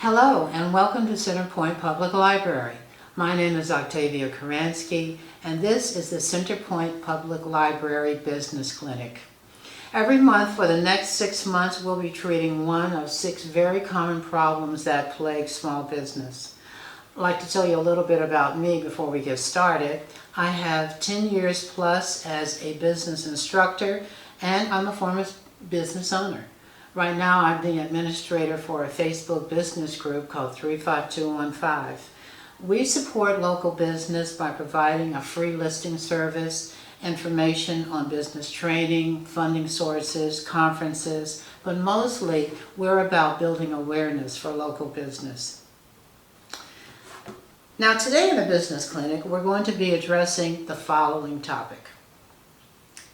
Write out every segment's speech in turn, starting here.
Hello and welcome to Center Point Public Library. My name is Octavia Kuransky and this is the Center Point Public Library Business Clinic. Every month for the next 6 months we'll be treating one of 6 very common problems that plague small business. I'd like to tell you a little bit about me before we get started. I have 10 years plus as a business instructor and I'm a former business owner. Right now I'm the administrator for a Facebook business group called 35215. We support local business by providing a free listing service, information on business training, funding sources, conferences, but mostly we're about building awareness for local business. Now today in the Business Clinic we're going to be addressing the following topic.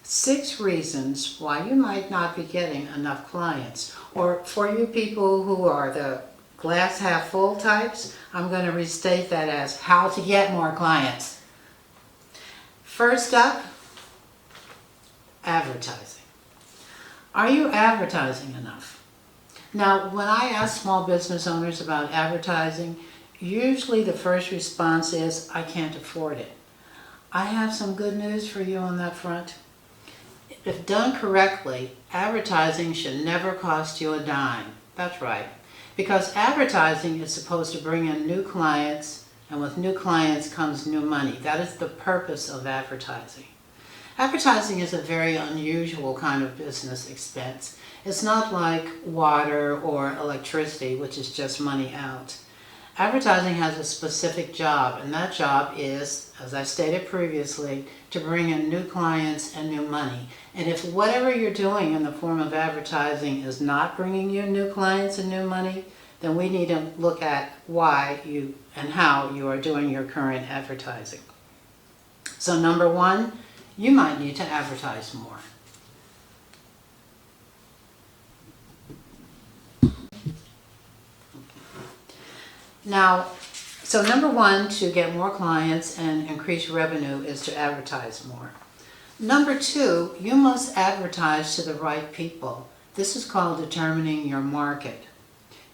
6 reasons why you might not be getting enough clients. Or for you people who are the glass half full types, I'm going to restate that as how to get more clients. First up, advertising. Are you advertising enough? Now, when I ask small business owners about advertising, usually the first response is, I can't afford it. I have some good news for you on that front. If done correctly, advertising should never cost you a dime. That's right. Because advertising is supposed to bring in new clients, and with new clients comes new money. That is the purpose of advertising. Advertising is a very unusual kind of business expense. It's not like water or electricity, which is just money out. Advertising has a specific job, and that job is, as I stated previously, to bring in new clients and new money. And if whatever you're doing in the form of advertising is not bringing you new clients and new money, then we need to look at why you and how you are doing your current advertising. So number 1, you might need to advertise more. Now, so number 1, to get more clients and increase revenue is to advertise more. Number 2, you must advertise to the right people. This is called determining your market.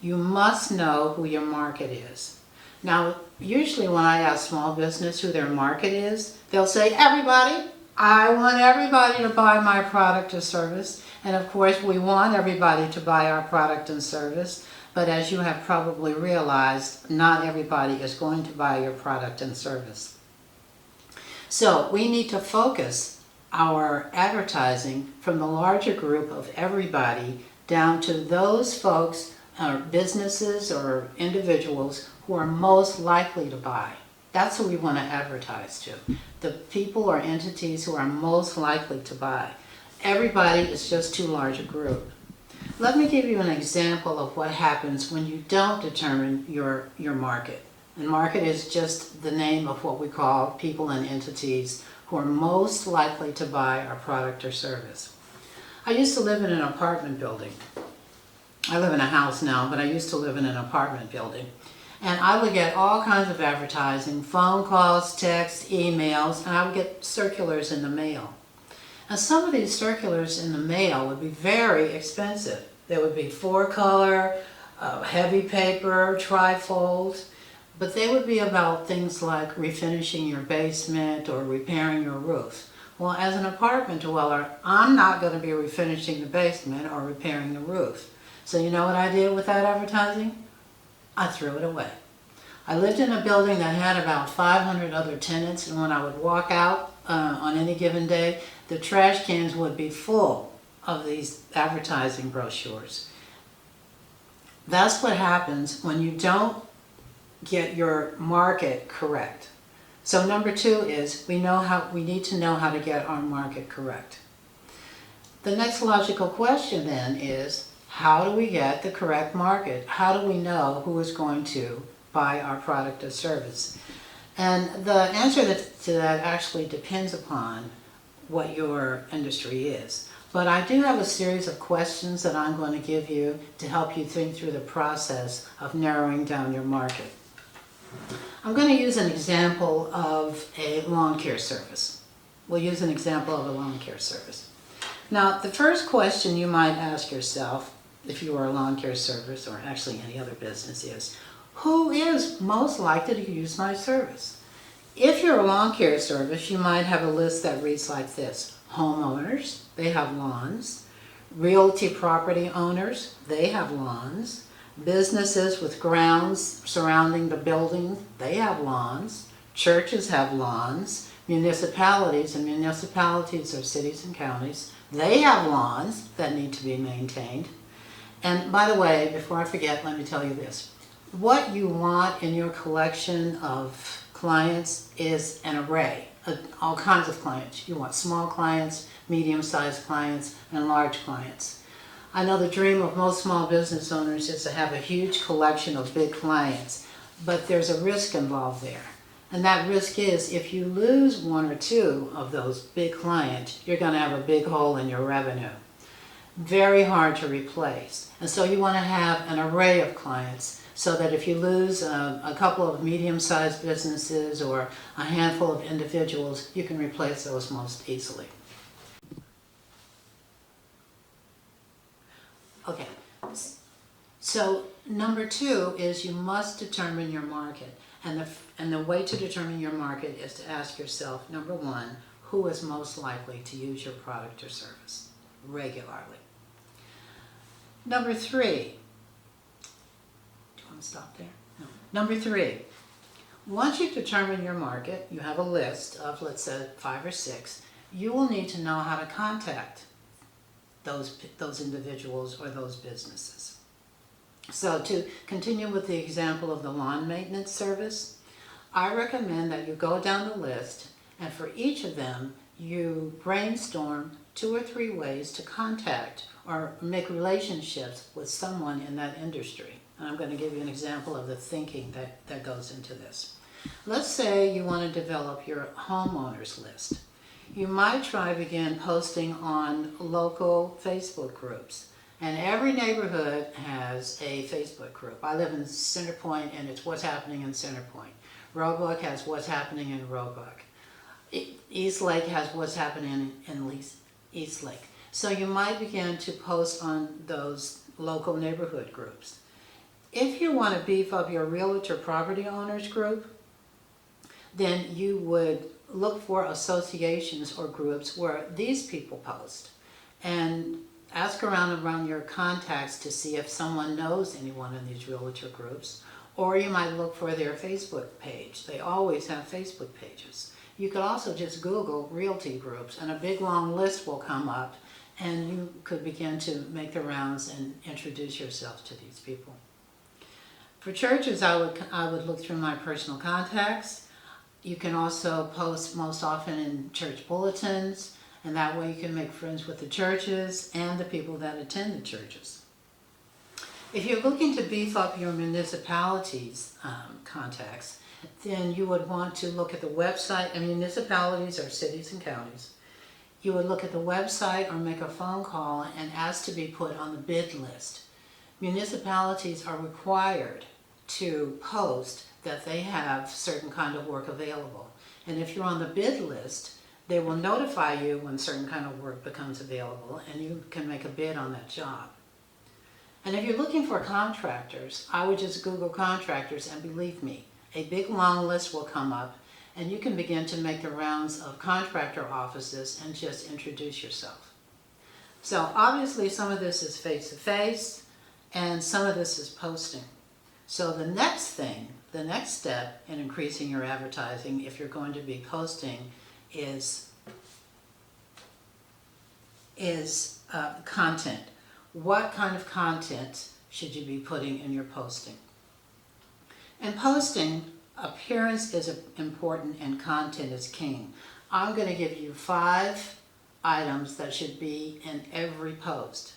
You must know who your market is. Now, usually when I ask small business who their market is, they'll say, everybody. I want everybody to buy my product or service. And of course, we want everybody to buy our product and service. But as you have probably realized, not everybody is going to buy your product and service. So we need to focus our advertising from the larger group of everybody down to those folks, or businesses or individuals who are most likely to buy. That's who we want to advertise to. The people or entities who are most likely to buy. Everybody is just too large a group. Let me give you an example of what happens when you don't determine your market. And market is just the name of what we call people and entities who are most likely to buy our product or service. I used to live in an apartment building. I live in a house now, but I used to live in an apartment building. And I would get all kinds of advertising, phone calls, texts, emails, and I would get circulars in the mail. Now some of these circulars in the mail would be very expensive. They would be 4-color, heavy paper, trifold, but they would be about things like refinishing your basement or repairing your roof. Well, as an apartment dweller, I'm not going to be refinishing the basement or repairing the roof. So you know what I did with that advertising? I threw it away. I lived in a building that had about 500 other tenants, and when I would walk out on any given day, the trash cans would be full of these advertising brochures. That's what happens when you don't get your market correct. So number 2 is we need to know how to get our market correct. The next logical question then is, how do we get the correct market? How do we know who is going to buy our product or service? And the answer to that actually depends upon what your industry is. But I do have a series of questions that I'm going to give you to help you think through the process of narrowing down your market. I'm going to use an example of a lawn care service. We'll use an example of a lawn care service. Now, the first question you might ask yourself if you are a lawn care service or actually any other business, is who is most likely to use my service? If you're a lawn care service, you might have a list that reads like this: homeowners, they have lawns; realty property owners, they have lawns; businesses with grounds surrounding the building, they have lawns; churches have lawns; municipalities, and municipalities are cities and counties, they have lawns that need to be maintained. And by the way, before I forget, let me tell you this. What you want in your collection of clients is an array of all kinds of clients. You want small clients, medium-sized clients, and large clients. I know the dream of most small business owners is to have a huge collection of big clients, but there's a risk involved there. And that risk is if you lose one or two of those big clients, you're going to have a big hole in your revenue. Very hard to replace. And so you want to have an array of clients so that if you lose a couple of medium-sized businesses or a handful of individuals, you can replace those most easily. Okay, so number 2 is you must determine your market. And the way to determine your market is to ask yourself, number 1, who is most likely to use your product or service regularly? Number 3, do you want to stop there? No. Number 3, once you determine your market, you have a list of, let's say, 5 or 6, you will need to know how to contact those individuals or those businesses. So to continue with the example of the lawn maintenance service, I recommend that you go down the list and for each of them you brainstorm 2 or 3 ways to contact or make relationships with someone in that industry. And I'm going to give you an example of the thinking that goes into this. Let's say you want to develop your homeowners list. You might try begin posting on local Facebook groups. And every neighborhood has a Facebook group. I live in Center Point, and it's what's happening in Center Point. Roebuck has what's happening in Roebuck. East Lake has what's happening in East Lake. So you might begin to post on those local neighborhood groups. If you want to beef up your realtor property owners group, then you would look for associations or groups where these people post. And ask around your contacts to see if someone knows anyone in these realtor groups, or you might look for their Facebook page. They always have Facebook pages. You could also just Google realty groups and a big long list will come up and you could begin to make the rounds and introduce yourself to these people. For churches, I would look through my personal contacts. You can also post most often in church bulletins, and that way you can make friends with the churches and the people that attend the churches. If you're looking to beef up your municipalities' contacts, then you would want to look at the website, and municipalities are cities and counties. You would look at the website or make a phone call and ask to be put on the bid list. Municipalities are required to post that they have certain kind of work available. And if you're on the bid list, they will notify you when certain kind of work becomes available and you can make a bid on that job. And if you're looking for contractors, I would just Google contractors and believe me, a big long list will come up and you can begin to make the rounds of contractor offices and just introduce yourself. So obviously some of this is face-to-face and some of this is posting. So the next step in increasing your advertising, if you're going to be posting, is content. What kind of content should you be putting in your posting? In posting, appearance is important and content is king. I'm going to give you 5 items that should be in every post.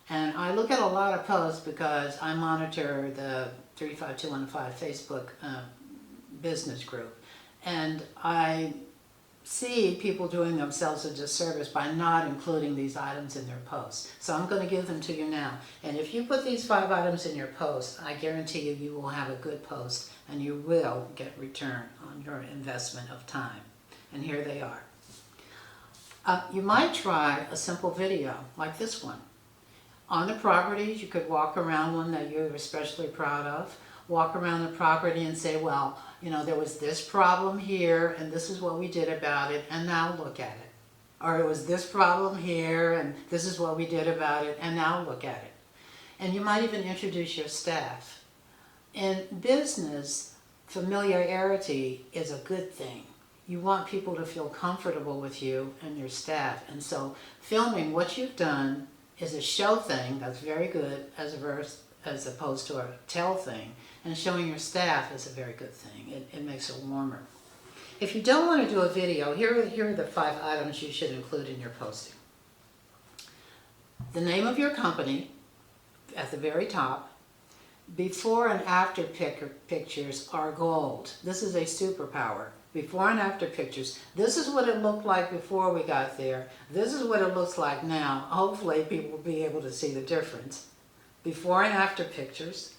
And I look at a lot of posts because I monitor the 35215 Facebook business group. And I see people doing themselves a disservice by not including these items in their posts. So I'm going to give them to you now. And if you put these 5 items in your post, I guarantee you, you will have a good post and you will get return on your investment of time. And here they are. You might try a simple video like this one. On the properties, you could walk around one that you're especially proud of. Walk around the property and say, well, there was this problem here and this is what we did about it, and now look at it. Or it was this problem here and this is what we did about it, and now look at it. And you might even introduce your staff. In business, familiarity is a good thing. You want people to feel comfortable with you and your staff. And so filming what you've done is a show thing, that's very good, as opposed to a tell thing. And showing your staff is a very good thing. It makes it warmer. If you don't want to do a video, here are the 5 items you should include in your posting. The name of your company at the very top. Before and after pictures are gold. This is a superpower. Before and after pictures. This is what it looked like before we got there. This is what it looks like now. Hopefully people will be able to see the difference. Before and after pictures.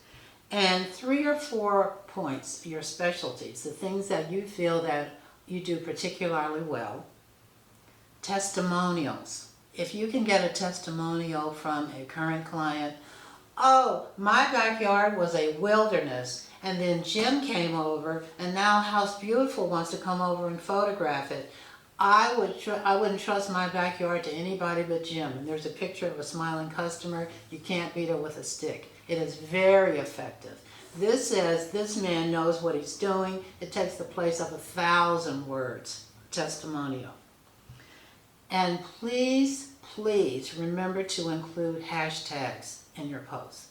And 3 or 4 points, your specialties, the things that you feel that you do particularly well. Testimonials. If you can get a testimonial from a current client, oh, my backyard was a wilderness, and then Jim came over, and now House Beautiful wants to come over and photograph it. I wouldn't trust my backyard to anybody but Jim. And there's a picture of a smiling customer. You can't beat her with a stick. It is very effective. This says this man knows what he's doing. It takes the place of 1,000 words. Testimonial. And please, please remember to include hashtags in your posts.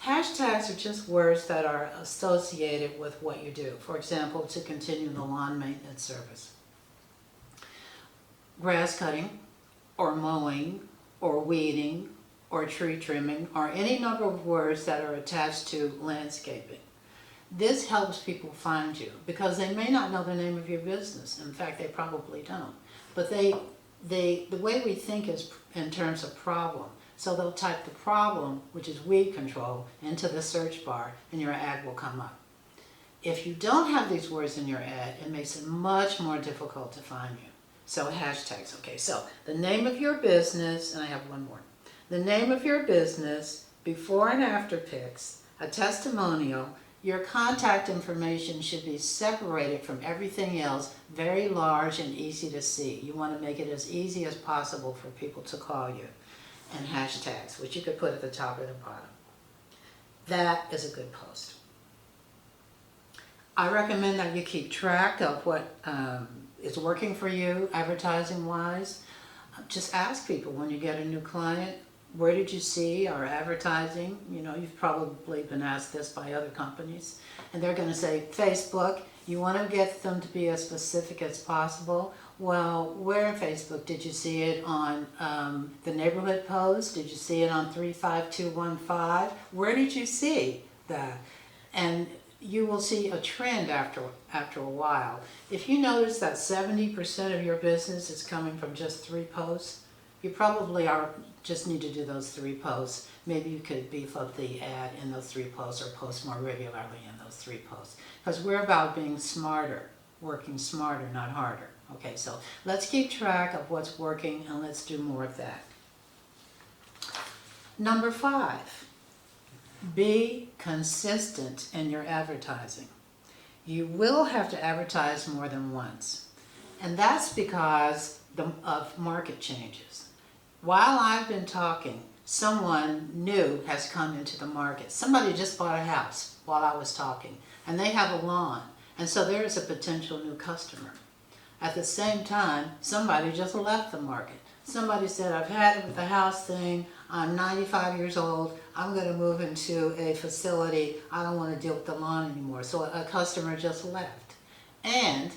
Hashtags are just words that are associated with what you do. For example, to continue the lawn maintenance service. Grass cutting, or mowing, or weeding, or tree trimming, or any number of words that are attached to landscaping. This helps people find you because they may not know the name of your business. In fact, they probably don't. But the way we think is in terms of problem. So they'll type the problem, which is weed control, into the search bar and your ad will come up. If you don't have these words in your ad, it makes it much more difficult to find you. So hashtags, okay, so the name of your business, and I have one more. The name of your business, before and after pics, a testimonial. Your contact information should be separated from everything else, very large and easy to see. You want to make it as easy as possible for people to call you. And hashtags, which you could put at the top or the bottom. That is a good post. I recommend that you keep track of what is working for you advertising-wise. Just ask people when you get a new client, where did you see our advertising? You've probably been asked this by other companies. And they're going to say, Facebook. You want to get them to be as specific as possible. Well, where in Facebook? Did you see it on the neighborhood post? Did you see it on 35215? Where did you see that? And you will see a trend after a while. If you notice that 70% of your business is coming from just 3 posts, you probably just need to do those 3 posts. Maybe you could beef up the ad in those 3 posts or post more regularly in those 3 posts. Because we're about being smarter, working smarter, not harder. Okay, so let's keep track of what's working and let's do more of that. Number 5, be consistent in your advertising. You will have to advertise more than once. And that's because of market changes. While I've been talking, someone new has come into the market. Somebody just bought a house while I was talking, and they have a lawn. And so there's a potential new customer. At the same time, somebody just left the market. Somebody said, I've had it with the house thing. I'm 95 years old. I'm going to move into a facility. I don't want to deal with the lawn anymore. So a customer just left. And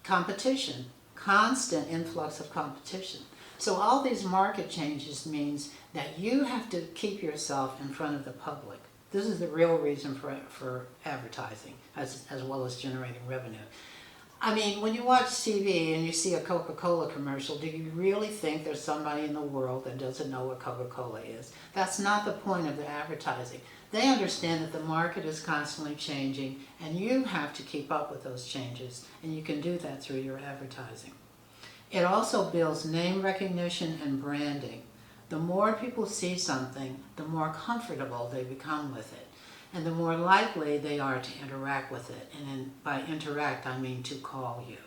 competition, constant influx of competition. So all these market changes means that you have to keep yourself in front of the public. This is the real reason for advertising, as well as generating revenue. I mean, when you watch TV and you see a Coca-Cola commercial, do you really think there's somebody in the world that doesn't know what Coca-Cola is? That's not the point of the advertising. They understand that the market is constantly changing, and you have to keep up with those changes, and you can do that through your advertising. It also builds name recognition and branding. The more people see something, the more comfortable they become with it, and the more likely they are to interact with it. And by interact, I mean to call you.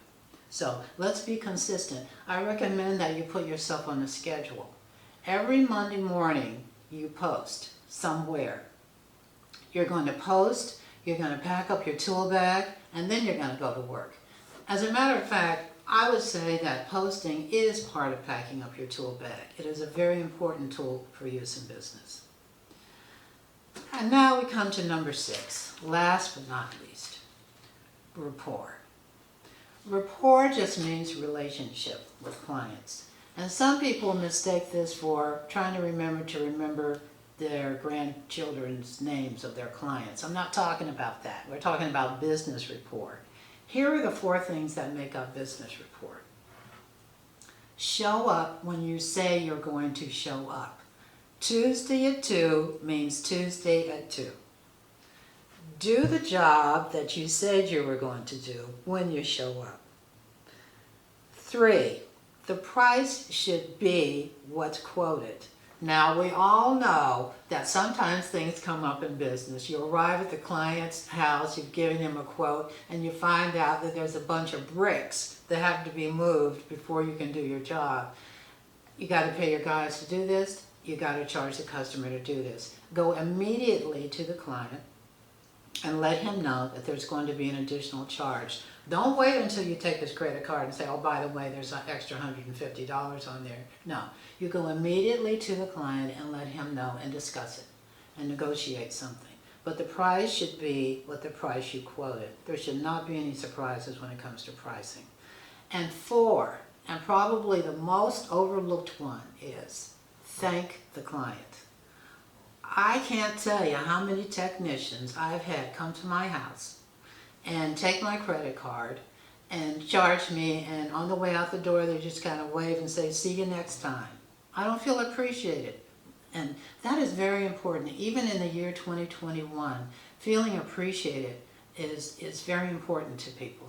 So let's be consistent. I recommend that you put yourself on a schedule. Every Monday morning, you post somewhere. You're going to post, you're going to pack up your tool bag, and then you're going to go to work. As a matter of fact, I would say that posting is part of packing up your tool bag. It is a very important tool for use in business. And now we come to number 6, last but not least, rapport. Rapport just means relationship with clients. And some people mistake this for trying to remember their grandchildren's names of their clients. I'm not talking about that. We're talking about business rapport. Here are the 4 things that make up business rapport. Show up when you say you're going to show up. Tuesday at 2 means Tuesday at 2. Do the job that you said you were going to do when you show up. 3, the price should be what's quoted. Now, we all know that sometimes things come up in business. You arrive at the client's house, you've given him a quote, and you find out that there's a bunch of bricks that have to be moved before you can do your job. You got to pay your guys to do this. You got to charge the customer to do this. Go immediately to the client and let him know that there's going to be an additional charge. Don't wait until you take his credit card and say, oh, by the way, there's an extra $150 on there. No, you go immediately to the client and let him know and discuss it and negotiate something. But the price should be what the price you quoted. There should not be any surprises when it comes to pricing. And 4, and probably the most overlooked one, is thank the client. I can't tell you how many technicians I've had come to my house and take my credit card and charge me, and on the way out the door they just kind of wave and say, see you next time. I don't feel appreciated. And that is very important. Even in the year 2021, feeling appreciated is very important to people.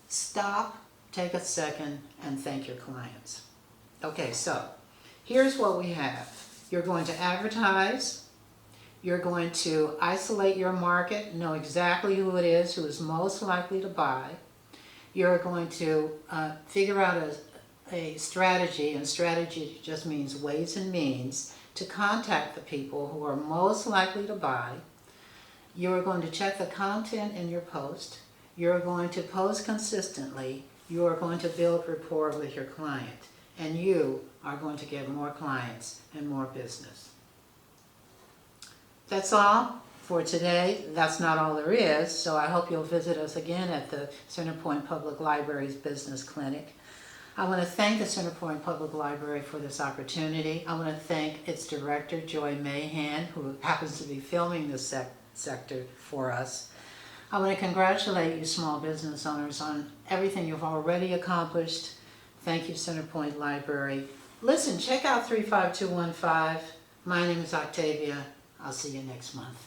Stop, take a second, and thank your clients. Okay, so here's what we have. You're going to advertise. You're going to isolate your market, know exactly who it is who is most likely to buy. You're going to figure out a strategy, and strategy just means ways and means, to contact the people who are most likely to buy. You're going to check the content in your post. You're going to post consistently. You are going to build rapport with your client, and you are going to get more clients and more business. That's all for today. That's not all there is, so I hope you'll visit us again at the Centerpoint Public Library's Business Clinic. I want to thank the Centerpoint Public Library for this opportunity. I want to thank its director, Joy Mahan, who happens to be filming this sector for us. I want to congratulate you small business owners on everything you've already accomplished. Thank you, Centerpoint Library. Listen, check out 35215. My name is Octavia. I'll see you next month.